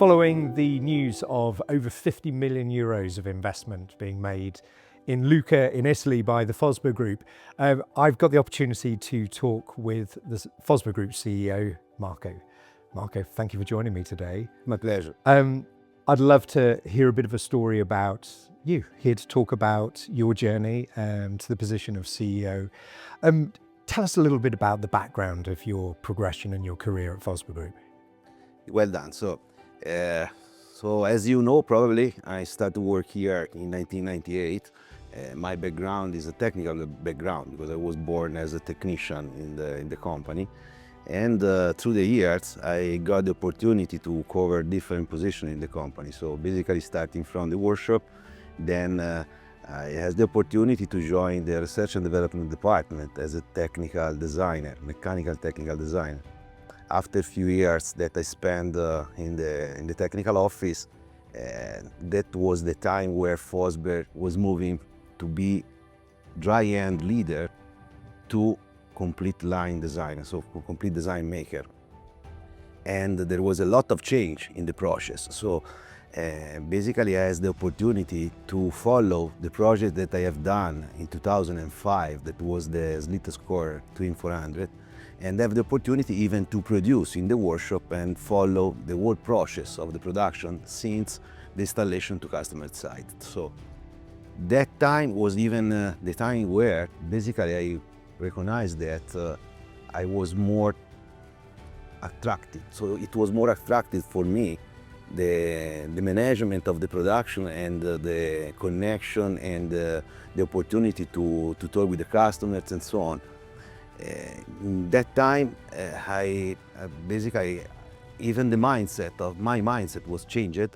Following the news of over 50 million euros of investment being made in Lucca in Italy by the Fosber Group, I've got the opportunity to talk with the Fosber Group CEO, Marco. Marco, thank you for joining me today. My pleasure. I'd love to hear a bit of a story about you, here to talk about your journey to the position of CEO. Tell us a little bit about the background of your progression and your career at Fosber Group. Well done. So as you know, probably, I started to work here in 1998. My background is a technical background because I was born as a technician in the company. And through the years, I got the opportunity to cover different positions in the company. So basically starting from the workshop, then I had the opportunity to join the research and development department as a technical designer, mechanical technical designer. After a few years that I spent in the technical office, that was the time where Fosber was moving to be dry-end leader to complete line designer, so complete design maker. And there was a lot of change in the process. So basically I had the opportunity to follow the project that I have done in 2005, that was the slit score Twin 400, and have the opportunity even to produce in the workshop and follow the whole process of the production since the installation to customer site. So that time was even the time where basically I recognized that I was more attracted. So it was more attractive for me, the management of the production and the connection and the opportunity to talk with the customers and so on. In that time, I basically, even the mindset of my mindset was changed.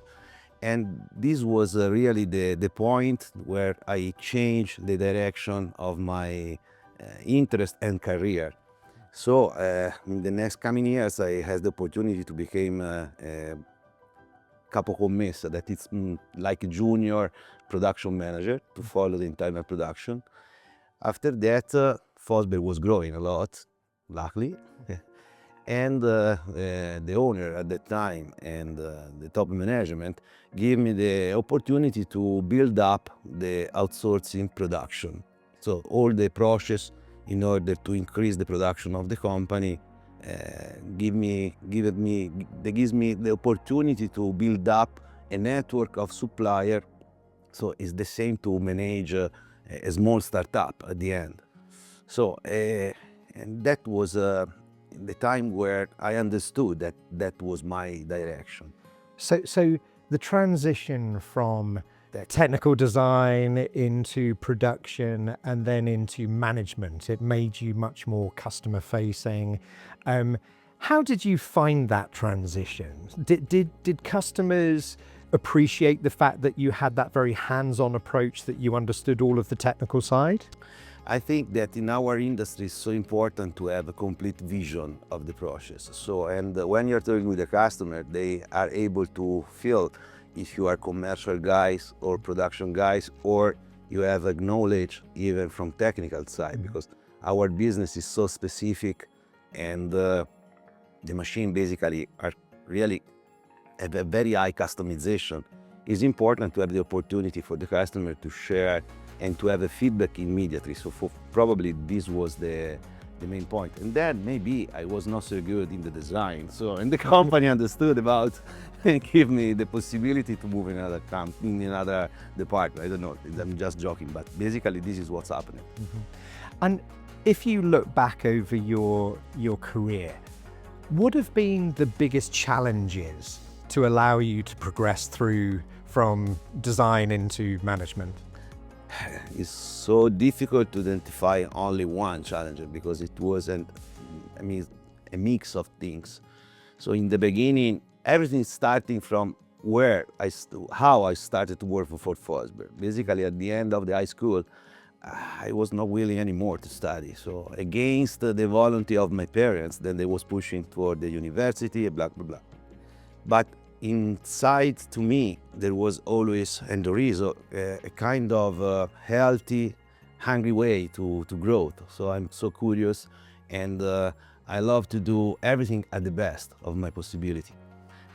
And this was really the point where I changed the direction of my interest and career. So in the next coming years, I had the opportunity to become a capo-commessa, that is like a junior production manager to follow the internal production. After that, Fosber was growing a lot, luckily. And the owner at that time and the top management gave me the opportunity to build up the outsourcing production. So all the process in order to increase the production of the company gives me the opportunity to build up a network of suppliers. So it's the same to manage a small startup at the end. So and that was the time where I understood that that was my direction. So the transition from technical design into production and then into management, it made you much more customer facing. How did you find that transition? Did customers appreciate the fact that you had that very hands-on approach, that you understood all of the technical side? I think that in our industry it's so important to have a complete vision of the process. So, and when you're talking with the customer, they are able to feel if you are commercial guys or production guys, or you have a knowledge even from technical side, because our business is so specific and the machine basically are really have a very high customization. It's important to have the opportunity for the customer to share and to have a feedback immediately. So probably this was the main point. And then maybe I was not so good in the design. So, and the company understood about and give me the possibility to move in another department. I don't know, I'm just joking, but basically this is what's happening. And if you look back over your career, what have been the biggest challenges to allow you to progress through from design into management? It's so difficult to identify only one challenge because it wasn't, a mix of things. So in the beginning, everything starting from how I started to work for Fosber. Basically, at the end of the high school, I was not willing anymore to study. So against the volunteer of my parents, then they was pushing toward the university, blah, blah, blah. But inside to me, there was always, and there is a kind of healthy, hungry way to growth. So I'm so curious and I love to do everything at the best of my possibility.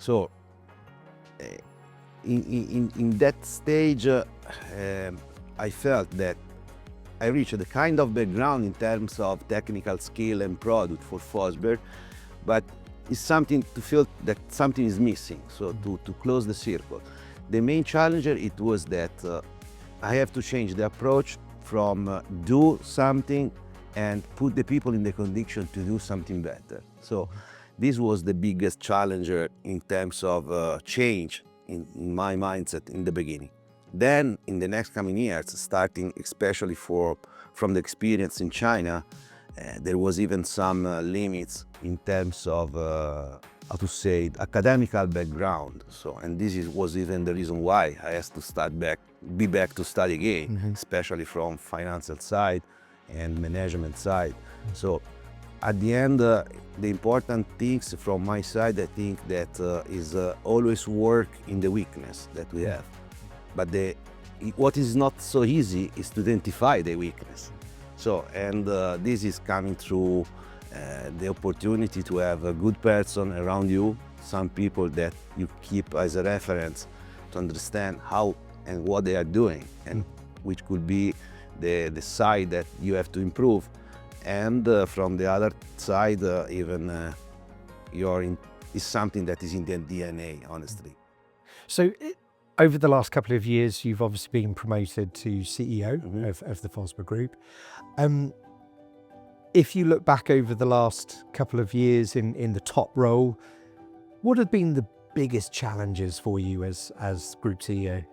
So In that stage, I felt that I reached the kind of background in terms of technical skill and product for Fosber, but it's something to feel that something is missing, so to close the circle. The main challenge it was that I have to change the approach from do something and put the people in the condition to do something better. So this was the biggest challenger in terms of change in my mindset in the beginning. Then in the next coming years, starting especially from the experience in China, there was even some limits in terms of how to say academical background. So, and was even the reason why I had to be back to study again, especially from financial side and management side. So at the end, the important things from my side, I think that is always work in the weakness that we have. But what is not so easy is to identify the weakness. So, and this is coming through the opportunity to have a good person around you, some people that you keep as a reference to understand how and what they are doing, and which could be the side that you have to improve. And from the other side, even is something that is in the DNA, honestly. So over the last couple of years, you've obviously been promoted to CEO of the Fosber Group. If you look back over the last couple of years in the top role, what have been the biggest challenges for you as Group CEO?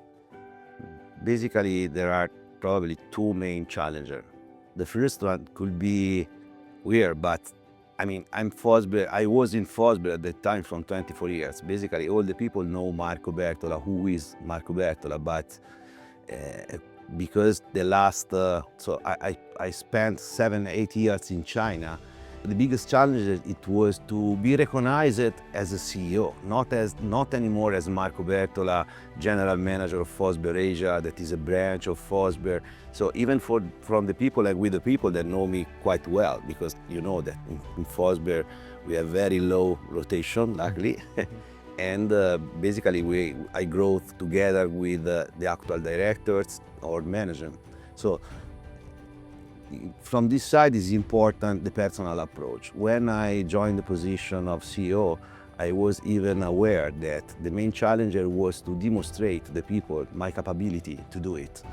Basically, there are probably two main challenges. The first one could be weird, but I mean, I was in Fosber at that time from 24 years. Basically, all the people know Marco Bertola, who is Marco Bertola, but because the last, so I spent 7-8 years in China. The biggest challenge it was to be recognized as a CEO, not anymore as Marco Bertola, general manager of Fosber Asia, that is a branch of Fosber. So even from the people, like with the people that know me quite well, because you know that in Fosber we have very low rotation, luckily. And basically I grow together with the actual directors or management. So from this side is important the personal approach. When I joined the position of CEO, I was even aware that the main challenge was to demonstrate to the people my capability to do it.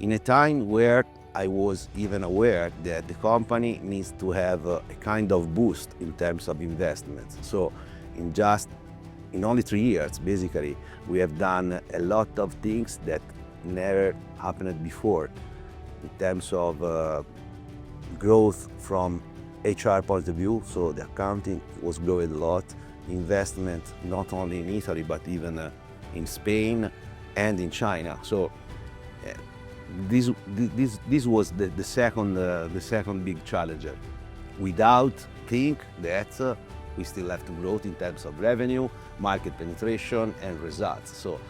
In a time where I was even aware that the company needs to have a kind of boost in terms of investments. So in only 3 years, basically, we have done a lot of things that never happened before. In terms of growth from HR point of view, so the accounting was growing a lot, investment not only in Italy but even in Spain and in China. So this was the second big challenge. Without think that we still have to grow in terms of revenue, market penetration, and results. So.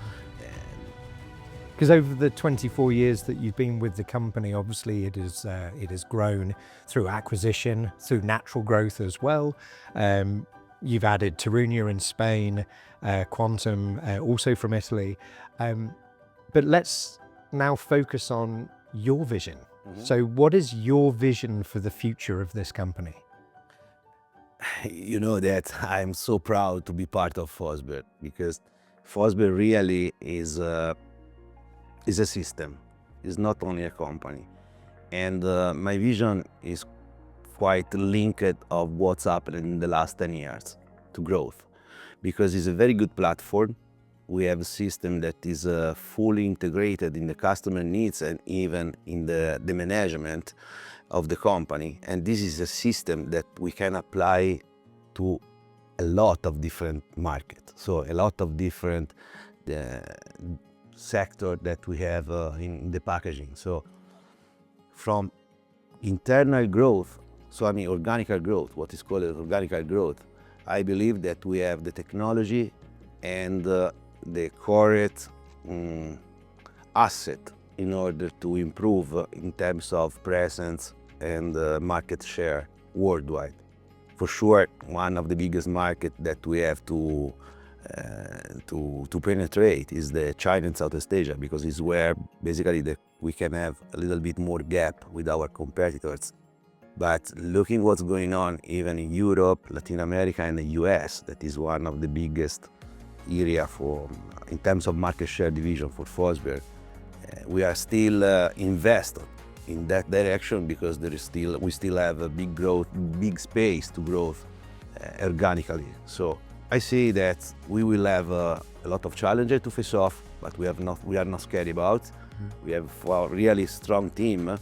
Because over the 24 years that you've been with the company, obviously it has grown through acquisition, through natural growth as well. You've added Tarunia in Spain, Quantum also from Italy. But let's now focus on your vision. So what is your vision for the future of this company? You know that I'm so proud to be part of Fosber, because Fosber really is a system. It's not only a company. And my vision is quite linked of what's happened in the last 10 years to growth, because it's a very good platform. We have a system that is fully integrated in the customer needs and even in the management of the company. And this is a system that we can apply to a lot of different markets. So a lot of different sector that we have in the packaging. So from internal growth, so I mean organic growth, what is called organic growth, I believe that we have the technology and the correct asset in order to improve in terms of presence and market share worldwide. For sure, one of the biggest markets that we have to to penetrate is the China and Southeast Asia, because it's where basically we can have a little bit more gap with our competitors. But looking what's going on even in Europe, Latin America, and the US, that is one of the biggest area in terms of market share division for Fosber, we are still invested in that direction, because we still have a big space to grow organically. So I see that we will have a lot of challenges to face off, but we are not scared about. We have a really strong team,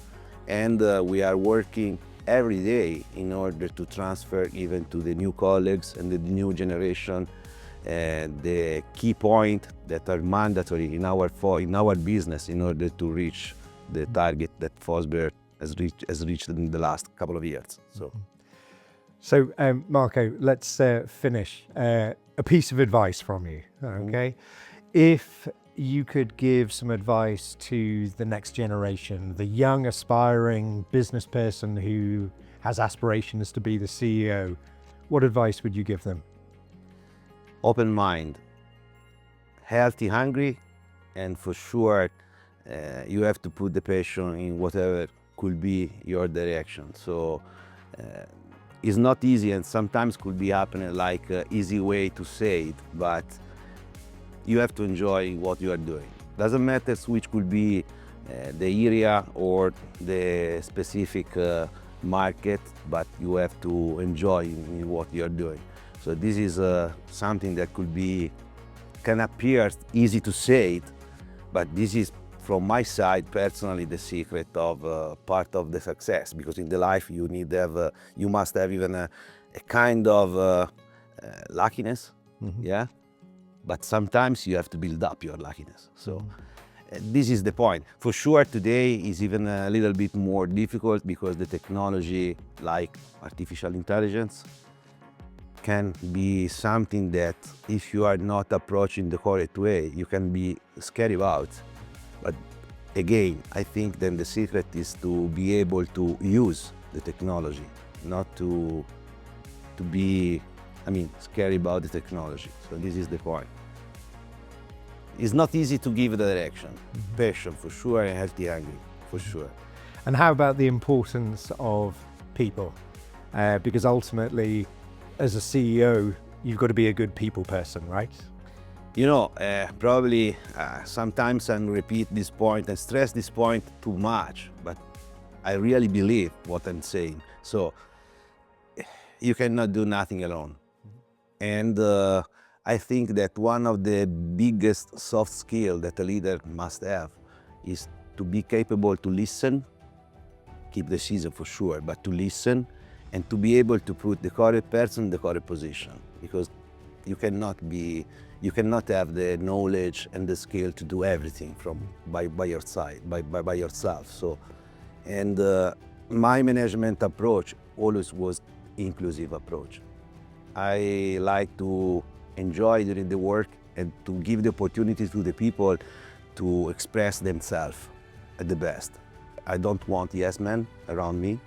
and we are working every day in order to transfer even to the new colleagues and the new generation the key points that are mandatory in our business in order to reach the target that Fosber has reached in the last couple of years. So Marco, let's finish. A piece of advice from you, okay? If you could give some advice to the next generation, the young aspiring business person who has aspirations to be the CEO, what advice would you give them? Open mind, healthy, hungry, and for sure you have to put the passion in whatever could be your direction. So it's not easy, and sometimes could be happening like an easy way to say it, but you have to enjoy what you are doing. Doesn't matter which could be the area or the specific market, but you have to enjoy in what you are doing. So this is something that can appear easy to say it, but this is, from my side personally, the secret of part of the success, because in the life you must have even a kind of luckiness, yeah. But sometimes you have to build up your luckiness. So this is the point. For sure, today is even a little bit more difficult, because the technology like artificial intelligence can be something that, if you are not approaching the correct way, you can be scared about. But again, I think then the secret is to be able to use the technology, not to be, scared about the technology. So this is the point. It's not easy to give the direction. Passion, for sure, and healthy, hungry, for sure. And how about the importance of people? Because ultimately, as a CEO, you've got to be a good people person, right? You know, probably sometimes I repeat this point and stress this point too much, but I really believe what I'm saying. So you cannot do nothing alone. And I think that one of the biggest soft skills that a leader must have is to be capable to listen, keep decision for sure, but to listen, and to be able to put the correct person in the correct position, because you cannot have the knowledge and the skill to do everything by your side, by yourself. So, and my management approach always was inclusive approach. I like to enjoy during the work and to give the opportunity to the people to express themselves at the best. I don't want yes men around me,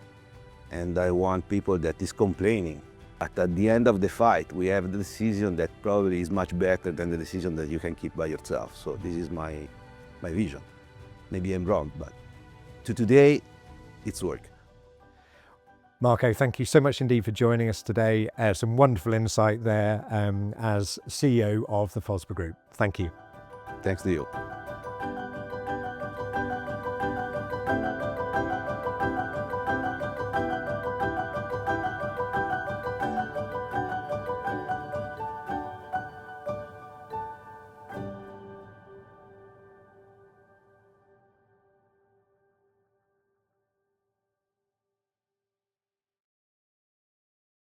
and I want people that is complaining. But at the end of the fight, we have the decision that probably is much better than the decision that you can keep by yourself. So this is my vision. Maybe I'm wrong, but to today, it's work. Marco, thank you so much indeed for joining us today. Some wonderful insight there as CEO of the Fosber Group. Thank you. Thanks to you.